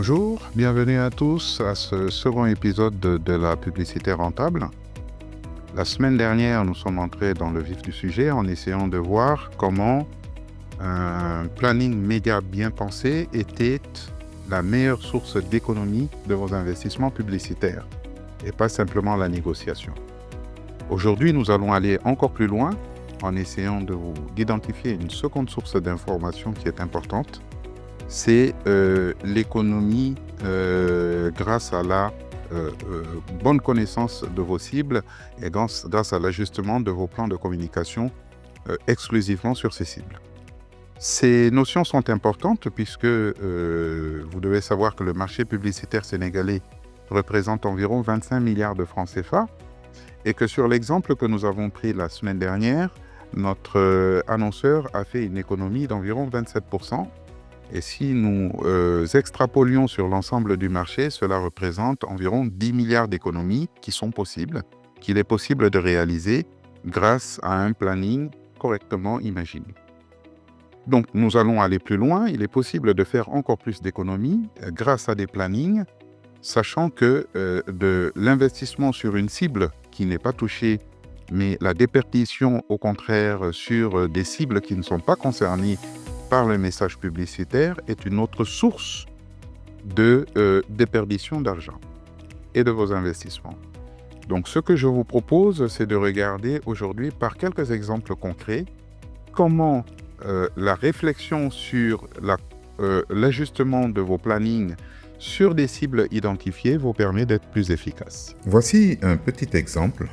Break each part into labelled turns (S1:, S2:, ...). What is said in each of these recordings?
S1: Bonjour, bienvenue à tous à ce second épisode de la publicité rentable. La semaine dernière, nous sommes entrés dans le vif du sujet en essayant de voir comment un planning média bien pensé était la meilleure source d'économie de vos investissements publicitaires et pas simplement la négociation. Aujourd'hui, nous allons aller encore plus loin en essayant d'identifier une seconde source d'information qui est importante. C'est l'économie grâce à la bonne connaissance de vos cibles et grâce à l'ajustement de vos plans de communication exclusivement sur ces cibles. Ces notions sont importantes puisque vous devez savoir que le marché publicitaire sénégalais représente environ 25 milliards de francs CFA et que sur l'exemple que nous avons pris la semaine dernière, notre annonceur a fait une économie d'environ 27%. Et si nous extrapolions sur l'ensemble du marché, cela représente environ 10 milliards d'économies qui sont possibles, qu'il est possible de réaliser grâce à un planning correctement imaginé. Donc, nous allons aller plus loin. Il est possible de faire encore plus d'économies grâce à des plannings, sachant que de l'investissement sur une cible qui n'est pas touchée, mais la déperdition, au contraire, sur des cibles qui ne sont pas concernées par le message publicitaire est une autre source de déperdition d'argent et de vos investissements. Donc, ce que je vous propose, c'est de regarder aujourd'hui par quelques exemples concrets comment la réflexion sur l'ajustement de vos plannings sur des cibles identifiées vous permet d'être plus efficace.
S2: Voici un petit exemple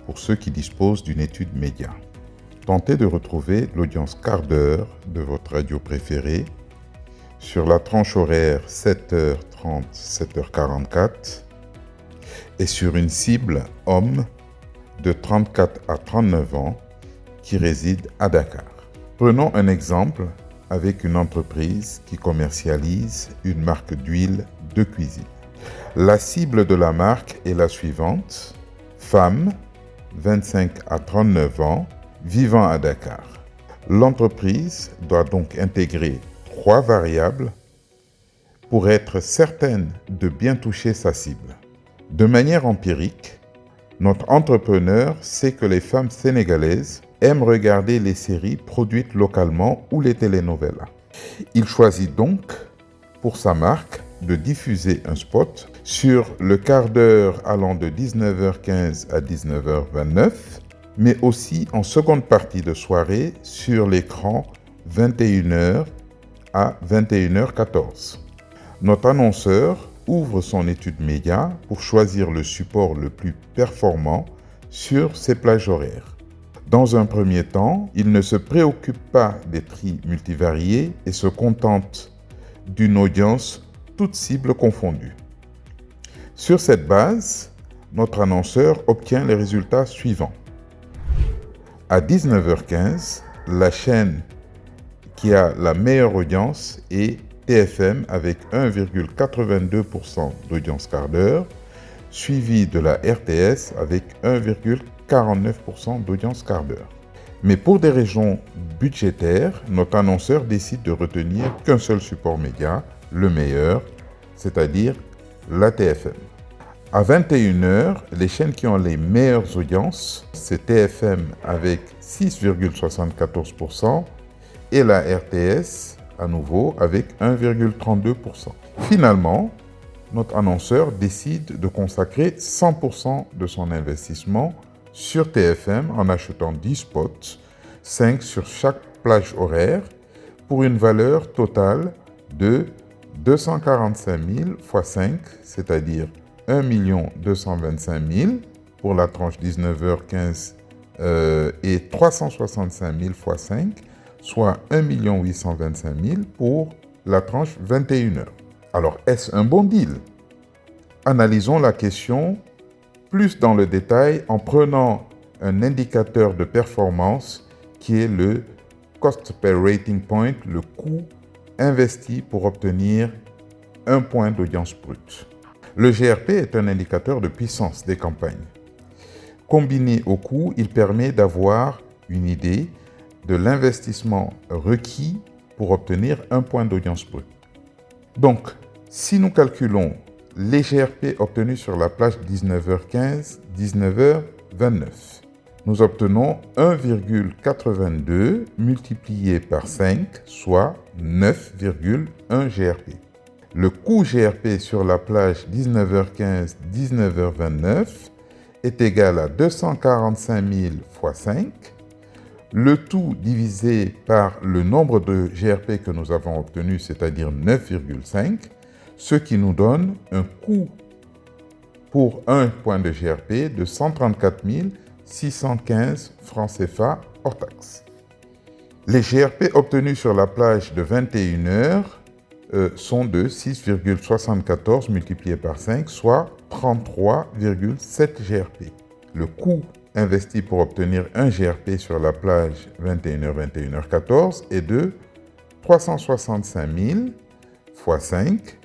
S2: pour ceux qui disposent d'une étude média. Tentez de retrouver l'audience quart d'heure de votre radio préférée sur la tranche horaire 7h30, 7h44 et sur une cible homme de 34 à 39 ans qui réside à Dakar. Prenons un exemple avec une entreprise qui commercialise une marque d'huile de cuisine. La cible de la marque est la suivante: femme, 25 à 39 ans, vivant à Dakar. L'entreprise doit donc intégrer 3 variables pour être certaine de bien toucher sa cible. De manière empirique, notre entrepreneur sait que les femmes sénégalaises aiment regarder les séries produites localement ou les telenovelas. Il choisit donc pour sa marque de diffuser un spot sur le quart d'heure allant de 19h15 à 19h29, mais aussi en seconde partie de soirée sur l'écran 21h à 21h14. Notre annonceur ouvre son étude média pour choisir le support le plus performant sur ces plages horaires. Dans un premier temps, il ne se préoccupe pas des prix multivariés et se contente d'une audience toutes cibles confondues. Sur cette base, notre annonceur obtient les résultats suivants. À 19h15, la chaîne qui a la meilleure audience est TFM avec 1,82% d'audience quart d'heure, suivi de la RTS avec 1,49% d'audience quart d'heure. Mais pour des raisons budgétaires, notre annonceur décide de retenir qu'un seul support média, le meilleur, c'est-à-dire la TFM. À 21h, les chaînes qui ont les meilleures audiences, c'est TFM avec 6,74% et la RTS, à nouveau, avec 1,32%. Finalement, notre annonceur décide de consacrer 100% de son investissement sur TFM en achetant 10 spots, 5 sur chaque plage horaire, pour une valeur totale de 245 000 x 5, c'est-à-dire 1 225 000 pour la tranche 19h15 et 365 000 x 5, soit 1 825 000 pour la tranche 21h. Alors, est-ce un bon deal? Analysons la question plus dans le détail en prenant un indicateur de performance qui est le Cost per Rating Point, le coût investi pour obtenir un point d'audience brute. Le GRP est un indicateur de puissance des campagnes. Combiné au coût, il permet d'avoir une idée de l'investissement requis pour obtenir un point d'audience brute. Donc, Si nous calculons les GRP obtenus sur la plage 19h15, 19h29, nous obtenons 1,82 multiplié par 5, soit 9,1 GRP. Le coût GRP sur la plage 19h15, 19h29 est égal à 245 000 fois 5, le tout divisé par le nombre de GRP que nous avons obtenu, c'est-à-dire 9,5, ce qui nous donne un coût pour un point de GRP de 134 615 francs CFA hors taxe. Les GRP obtenus sur la plage de 21 heures sont de 6,74 multiplié par 5, soit 33,7 GRP. Le coût investi pour obtenir un GRP sur la plage 21h, 21h14 est de 365 000 fois 5,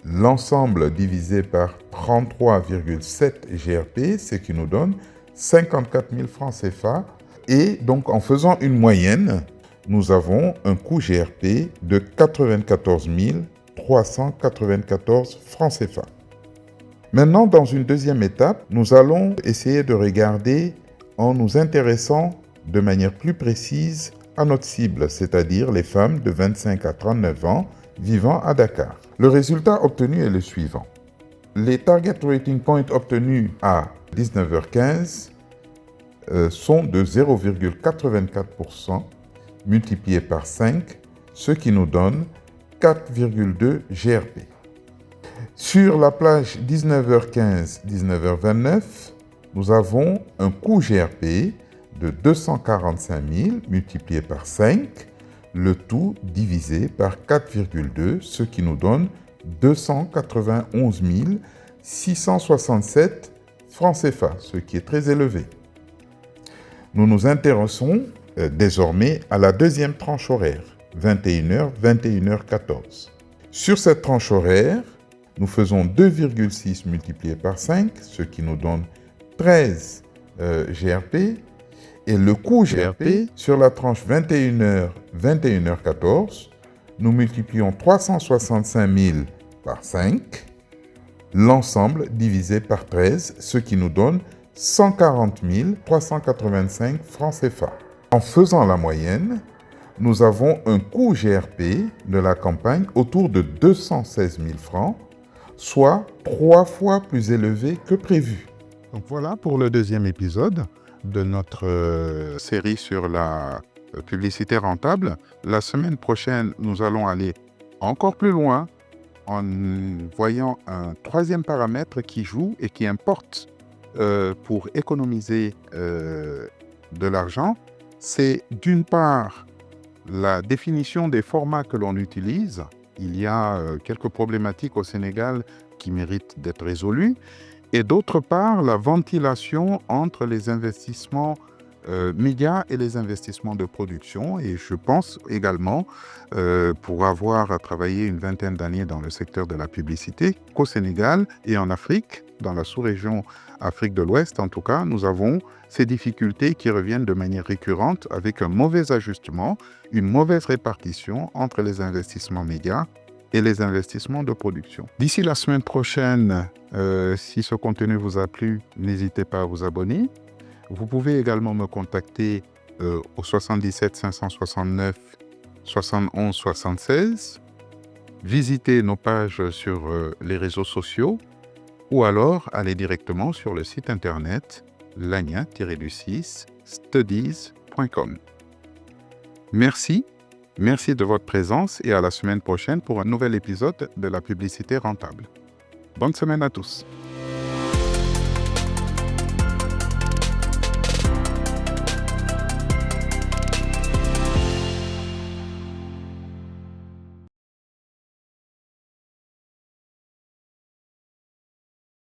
S2: l'ensemble divisé par 33,7 GRP, ce qui nous donne 54 000 francs CFA. Et donc, en faisant une moyenne, nous avons un coût GRP de 94 394 francs CFA. Maintenant, dans une deuxième étape, nous allons essayer de regarder en nous intéressant de manière plus précise à notre cible, c'est-à-dire les femmes de 25 à 39 ans vivant à Dakar. Le résultat obtenu est le suivant. Les target rating points obtenus à 19h15 sont de 0,84% multiplié par 5, ce qui nous donne 4,2 GRP. Sur la plage 19h15, 19h29, nous avons un coût GRP de 245 000 multiplié par 5, le tout divisé par 4,2, ce qui nous donne 291 667 francs CFA, ce qui est très élevé. Nous nous intéressons désormais à la deuxième tranche horaire, 21h, 21h14. Sur cette tranche horaire, nous faisons 2,6 multiplié par 5, ce qui nous donne 13 GRP. Et le coût GRP sur la tranche 21h, 21h14, nous multiplions 365 000 par 5, l'ensemble divisé par 13, ce qui nous donne 140 385 francs CFA. En faisant la moyenne, nous avons un coût GRP de la campagne autour de 216 000 francs, soit 3 fois plus élevé que prévu.
S1: Donc voilà pour le deuxième épisode de notre série sur la publicité rentable. La semaine prochaine, nous allons aller encore plus loin en voyant un troisième paramètre qui joue et qui importe pour économiser de l'argent. C'est d'une part la définition des formats que l'on utilise. Il y a quelques problématiques au Sénégal qui méritent d'être résolues. Et d'autre part, la ventilation entre les investissements médias et les investissements de production. Et je pense également, pour avoir travaillé une vingtaine d'années dans le secteur de la publicité, qu'au Sénégal et en Afrique, dans la sous-région Afrique de l'Ouest en tout cas, nous avons ces difficultés qui reviennent de manière récurrente avec un mauvais ajustement, une mauvaise répartition entre les investissements médias et les investissements de production. D'ici la semaine prochaine, si ce contenu vous a plu, n'hésitez pas à vous abonner. Vous pouvez également me contacter au 77 569 71 76. Visitez nos pages sur les réseaux sociaux ou alors aller directement sur le site internet lagna-studies.com. Merci de votre présence et à la semaine prochaine pour un nouvel épisode de la publicité rentable. Bonne semaine à tous.